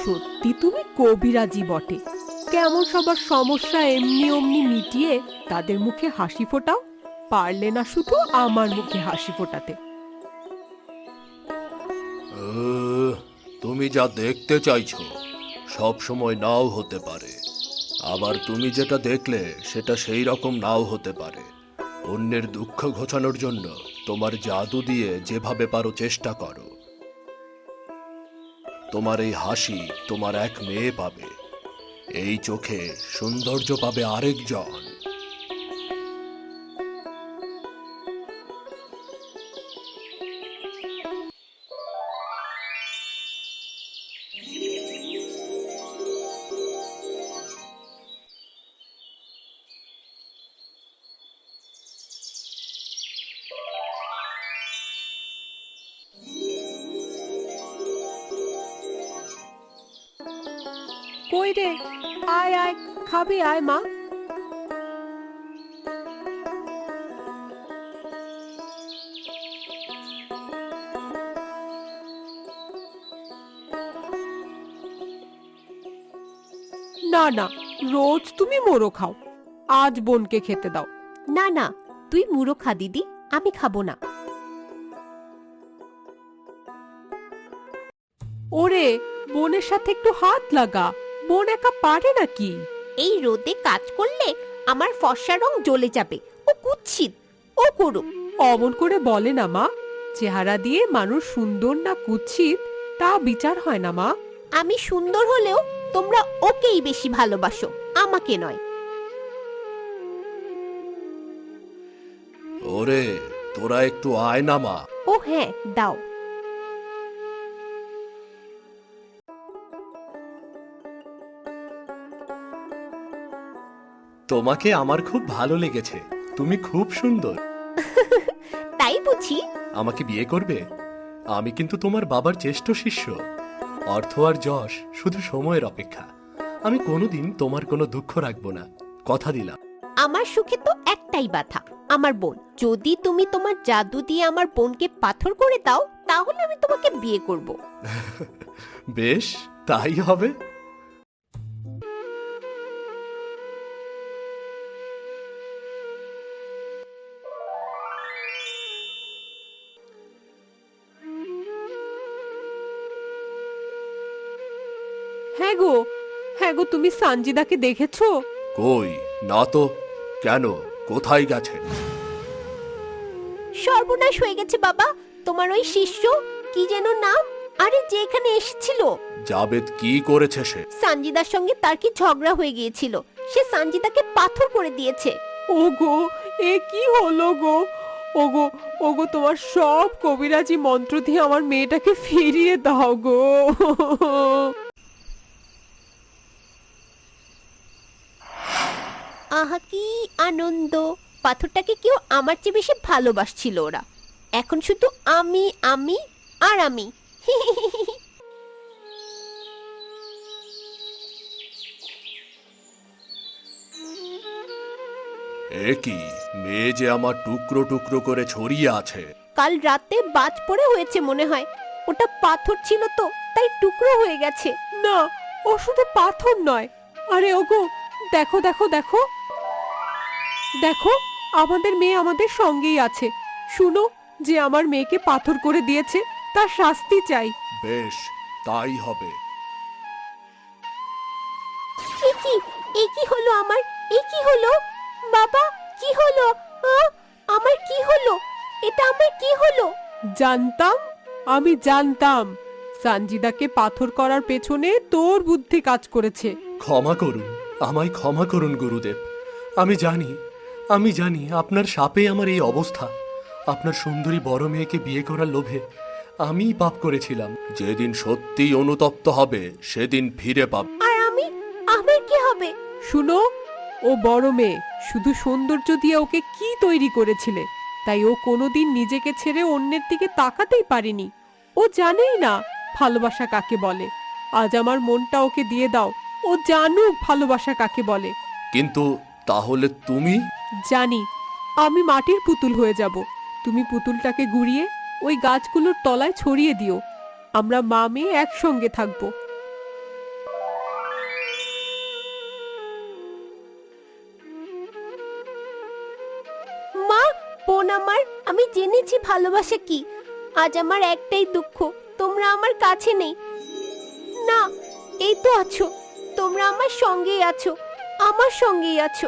সত্যি তুমি কবিরাজি বটে। কেমন সবার সমস্যা এমনি অমনি মিটিয়ে তাদের মুখে হাসি ফোটাও। পারলে না শুধু আমার মুখে হাসি ফোটাতে। তুমি যা দেখতে চাইছো সব সময় নাও হতে পারে, আবার তুমি যেটা দেখলে সেটা সেই রকম নাও হতে পারে। অন্যের দুঃখ ঘোচানোর জন্য তোমার জাদু দিয়ে যেভাবে পারো চেষ্টা করো। তোমার এই হাসি তোমার এক মেয়ে পাবে, এই চোখে সৌন্দর্য পাবে আরেকজন। কই রে, আয় আয়, খাবি আয় মা। না না, রোজ তুমি মোরো খাও, আজ বোনকে খেতে দাও। না না, তুই মুড়ো খা দিদি, আমি খাবো না। ওরে, বোনের সাথে একটু হাত লাগা, বোন একা পারে নাকি? এই রোদে কাজ করলে আমার ফর্সা রং জ্বলে যাবে। ও কুৎসিত, ও করুক। অমন করে বলে না মা, চেহারা দিয়ে মানুষ সুন্দর না কুৎসিত তা বিচার হয় না মা। আমি সুন্দর হলেও তোমরা ওকেই বেশি ভালোবাসো, আমাকে নয়। ওরে, তোরা একটু আয় না মা। ও হ্যাঁ, দাও। তোমাকে আমার খুব ভালো লেগেছে, তুমি খুব সুন্দর। তাই বুঝি? আমাকে বিয়ে করবে? আমি কিন্তু তোমার বাবার জ্যেষ্ঠ শিষ্য। অর্থ আর যশ শুধু সময়ের অপেক্ষা। আমি কোনোদিন তোমার কোনো দুঃখ রাখবো না, কথা দিলাম। আমার সুখে তো একটাই বাধা, আমার বোন। যদি তুমি তোমার জাদু দিয়ে আমার বোনকে পাথর করে দাও, তাহলে আমি তোমাকে বিয়ে করব। বেশ, তাই হবে। হ্যাঁ গো, হ্যাঁ গো, তুমি সানজিদাকে দেখেছো? কই না তো। কেন, কোথায় গেছে? সর্বনাশ হয়ে গেছে বাবা। তোমার ওই শিষ্য, কি যেন নাম, আরে যে এখানে এসেছিল। জাবেদ কি করেছে সে? সানজিদার সঙ্গে তার কি ঝগড়া হয়ে গিয়েছিল, সে সানজিদাকে পাথর করে দিয়েছে। ওগো, এ কি হলো গো? ওগো, ওগো, তোমার সব কবিরাজি মন্ত্র দিয়ে আমার মেয়েটাকে ফিরিয়ে দাও গো। আহা কি আনন্দ! পাথরটাকে কেউ আমার চেয়ে বেশি ভালোবাসছিল ওরা। এখন শুধু আমি আমি আর আমি। এ কি, মেয়ে যে আমার টুকরো টুকরো করে ছড়িয়ে আছে। কাল রাতে বাজ পড়ে হয়েছে মনে হয়। ওটা পাথর ছিল তো, তাই টুকরো হয়ে গেছে। না, ও শুধু পাথর নয়। আরে ওগো, দেখো দেখো দেখো দেখো, আমাদের মেয়ে আমাদের সঙ্গেই আছে। শুনো, যে আমার মেয়েকে পাথর করে দিয়েছে তার শাস্তি চাই। বেশ, তাই হবে। এ কি, এ কি হলো আমার? এ কি হলো বাবা? কি হলো? আমার কি হলো? এটা আমার কি হলো? জানতাম, আমি জানতাম সানজিদাকে পাথর করার পেছনে তোর বুদ্ধি কাজ করেছে। ক্ষমা করুন, আমায় ক্ষমা করুন গুরুদেব। আমি জানি আপনার শাপে আমার এই অবস্থা। আপনার সুন্দরী বড় মেয়েকে বিয়ে করার লোভে আমিই পাপ করেছিলাম। যেদিন সত্যিই অনুতপ্ত হবে সেদিন ফিরে পাব। আর আমার কি হবে? শুনো, ও বড় মেয়ে, শুধু সৌন্দর্য দিয়ে ওকে কি তৈরি করেছিলে, তাই ও কোনোদিন নিজেকে ছেড়ে অন্যের দিকে তাকাতেই পারেনি। ও জানেই না ভালোবাসা কাকে বলে। আজ আমার মনটা ওকে দিয়ে দাও, ও জানুক ভালোবাসা কাকে বলে। কিন্তু তাহলে তুমি? জানি, আমি মাটির পুতুল হয়ে যাব। তুমি পুতুলটাকে ঘুরিয়ে ওই গাছগুলোর তলায় ছড়িয়ে দিও। আমরা মা মেয়ে একসঙ্গে থাকবো। জেনেছি ভালোবাসা কি। আজ আমার একটাই দুঃখ, তোমরা আমার কাছে নেই। না, এই তো আছো, তোমরা আমার সঙ্গেই আছো, আমার সঙ্গেই আছো।